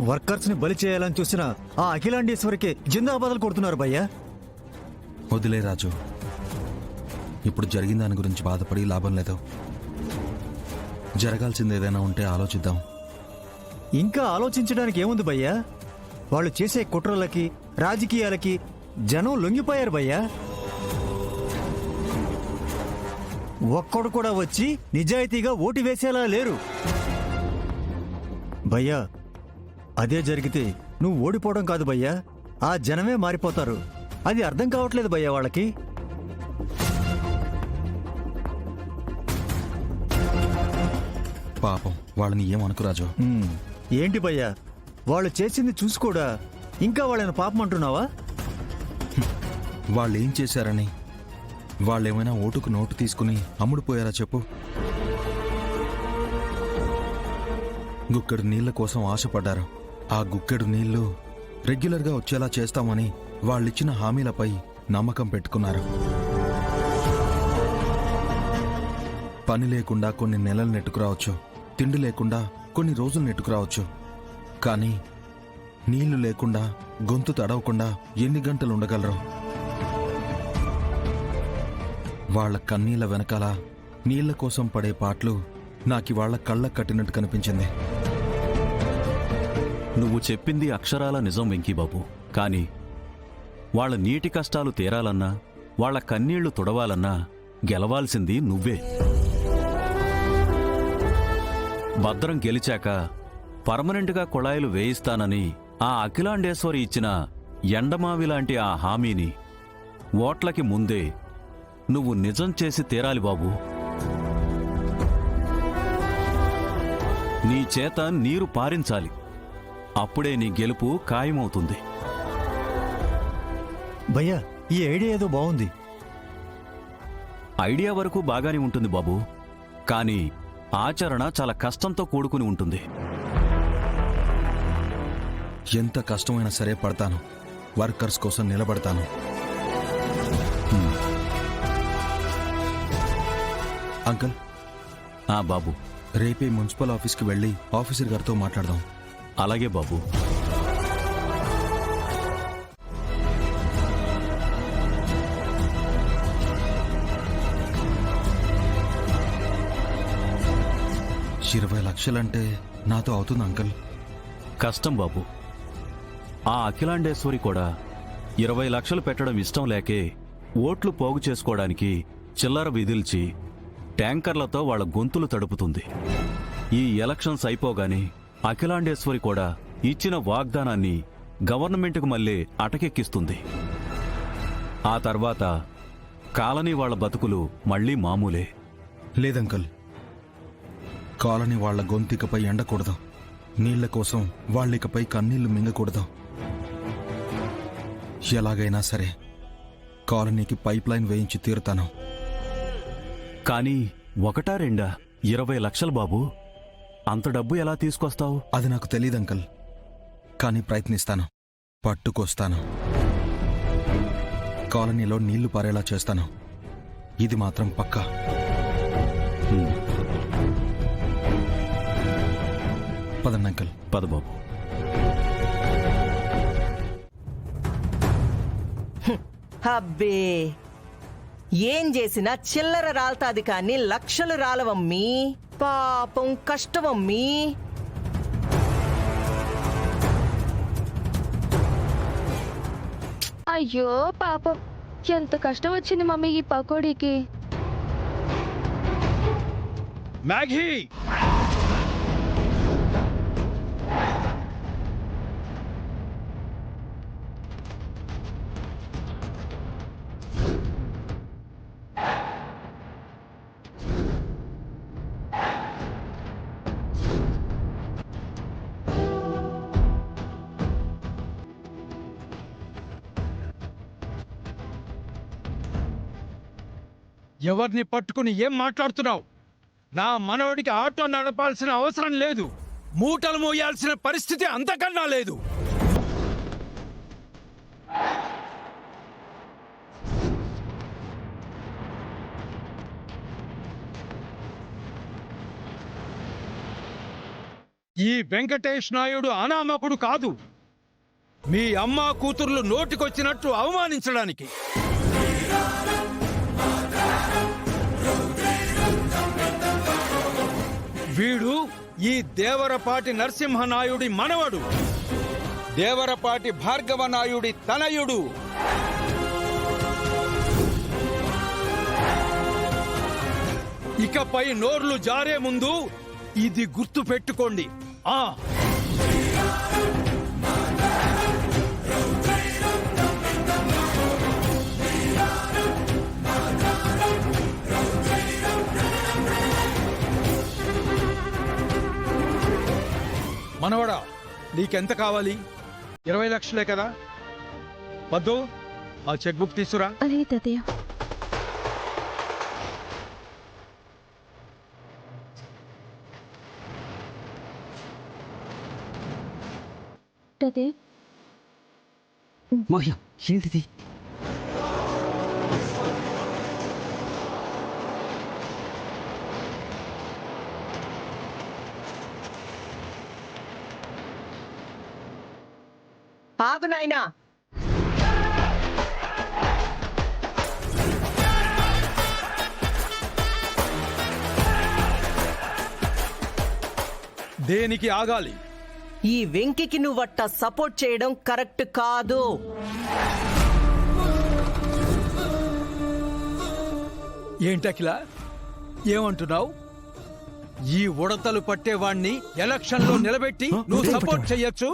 Workers ని బలి చేయాలని చూసిన ఆ అఖిలాండేశ్వరికి జిందాబాదలు కొడుతున్నారు భయ్యా. వదిలే రాజు, ఇప్పుడు జరిగిన దాని గురించి బాధపడి లాభం లేదు. జరగాల్సింది ఏదైనా ఉంటే ఆలోచిద్దాం. ఇంకా ఆలోచించడానికి ఏముంది భయ్యా? వాళ్ళు చేసే కుట్రలకి రాజకీయాలకి జనం లొంగిపోయారు భయ్యా. ఒక్కడు కూడా వచ్చి నిజాయితీగా ఓటు వేసేలా లేరు భయ్యా. అదే జరిగితే నువ్వు ఓడిపోవడం కాదు భయ్యా, ఆ జనమే మారిపోతారు. అది అర్థం కావట్లేదు భయ్యా వాళ్ళకి. పాపం వాళ్ళని ఏమనుకు రాజు. ఏంటి భయ్యా, వాళ్ళు చేసింది చూసి కూడా ఇంకా వాళ్ళని పాపం అంటున్నావా? వాళ్ళు ఏం చేశారని? వాళ్ళేమైనా ఓటుకు నోటు తీసుకుని అమ్ముడుపోయారా చెప్పు? గుక్కెడు నీళ్ల కోసం ఆశపడ్డారు. ఆ గుక్కెడు నీళ్లు రెగ్యులర్గా వచ్చేలా చేస్తామని వాళ్ళిచ్చిన హామీలపై నమ్మకం పెట్టుకున్నారు. పని లేకుండా కొన్ని నెలలు నెట్టుకురావచ్చు, తిండి లేకుండా కొన్ని రోజులు నెట్టుకురావచ్చు. కానీ నీళ్లు లేకుండా, గొంతు తడవకుండా ఎన్ని గంటలు ఉండగలరు? వాళ్ల కన్నీళ్ల వెనకాల నీళ్ల కోసం పడే పాటలు నాకివాళ్ల కళ్ళకు కట్టినట్టు కనిపించింది. నువ్వు చెప్పింది అక్షరాల నిజం వెంకీబాబు. కాని వాళ్ల నీటి కష్టాలు తీరాలన్నా, వాళ్ల కన్నీళ్లు తుడవాలన్నా గెలవాల్సింది నువ్వే. భద్రం గెలిచాక పర్మనెంట్గా కుళాయిలు వేయిస్తానని ఆ అఖిలాండేశ్వరి ఇచ్చిన ఎండమావిలాంటి ఆ హామీని ఓట్లకి ముందే నువ్వు నిజం చేసి తీరాలి బాబు. నీ చేత నీరు పారించాలి. అప్పుడే నీ గెలుపు ఖాయమవుతుంది. భయ్యా, ఈ ఐడియా ఏదో బాగుంది. ఐడియా వరకు బాగానే ఉంటుంది బాబు, కానీ ఆచరణ చాలా కష్టంతో కూడుకుని ఉంటుంది. ఎంత కష్టమైనా సరే పడతాను. వర్కర్స్ కోసం నిలబడతాను. అంకుల్. బాబు, రేపే మున్సిపల్ ఆఫీస్కి వెళ్ళి ఆఫీసర్ గారితో మాట్లాడదాం. అలాగే బాబు. $20 లక్షలంటే నాతో అవుతుంది అంకుల్? కష్టం బాబు. ఆ అఖిలాండేశ్వరి కూడా 20 లక్షలు పెట్టడం ఇష్టం లేకే ఓట్లు పోగు చేసుకోవడానికి చిల్లర విధిల్చి ట్యాంకర్లతో వాళ్ల గొంతులు తడుపుతుంది. ఈ ఎలక్షన్స్ అయిపోగానే అఖిలాండేశ్వరి కూడా ఇచ్చిన వాగ్దానాన్ని గవర్నమెంట్కు మళ్ళీ అటకెక్కిస్తుంది. ఆ తర్వాత కాలనీ వాళ్ల బతుకులు మళ్లీ మామూలే. లేదంకుల్, కాలనీ వాళ్ల గొంతికపై ఎండకూడదు. నీళ్ల కోసం వాళ్ళికపై కన్నీళ్లు మింగకూడదు. ఎలాగైనా సరే కాలనీకి పైప్ లైన్ వేయించి తీరుతాను. కానీ ఒకటా రెండా 20 లక్షలు బాబు, అంత డబ్బు ఎలా తీసుకొస్తావు? అది నాకు తెలీదంకల్, కానీ ప్రయత్నిస్తాను. పట్టుకొస్తాను. కాలనీలో నీళ్లు పారేలా చేస్తాను. ఇది మాత్రం పక్కా. పదండి అంకల్. పద బాబు. అబ్బే, ఏం చేసినా చిల్లర రాల్తాది కానీ లక్షలు రాలవమ్మీ. పాపం కష్టమమ్మీ. అయ్యో పాపం, ఎంత కష్టం వచ్చింది మమ్మీ ఈ పకోడీకి. మ్యాగీ, ఎవరిని పట్టుకుని ఏం మాట్లాడుతున్నావు? నా మనవడికి ఆటో నడపాల్సిన అవసరం లేదు. మూటలు మోయాల్సిన పరిస్థితి అంతకన్నా లేదు. ఈ వెంకటేష్ నాయుడు అనామకుడు కాదు, మీ అమ్మ కూతుర్లు నోటికొచ్చినట్టు అవమానించడానికి. వీడు ఈ దేవరపాటి నరసింహనాయుడి మనవడు, దేవరపాటి భార్గవనాయుడి తనయుడు. ఇకపై నోర్లు జారే ముందు ఇది గుర్తు పెట్టుకోండి. మనవడా, నీకెంత కావాలి? 20 లక్షలే కదా? వద్దు, ఆ చెక్ బుక్ తీసురా. అలాగే తాతయ్య. తాతయ్య, మాయా ఏంటిది? ఆగు నాయనా. దేనికి ఆగాలి? ఈ వెంకికి నువ్వట్ట సపోర్ట్ చేయడం కరెక్ట్ కాదు. ఏంటకిలా, ఏమంటున్నావు? ఈ ఉడతలు పట్టేవాణ్ణి ఎలక్షన్లో నిలబెట్టి నువ్వు సపోర్ట్ చెయ్యొచ్చు?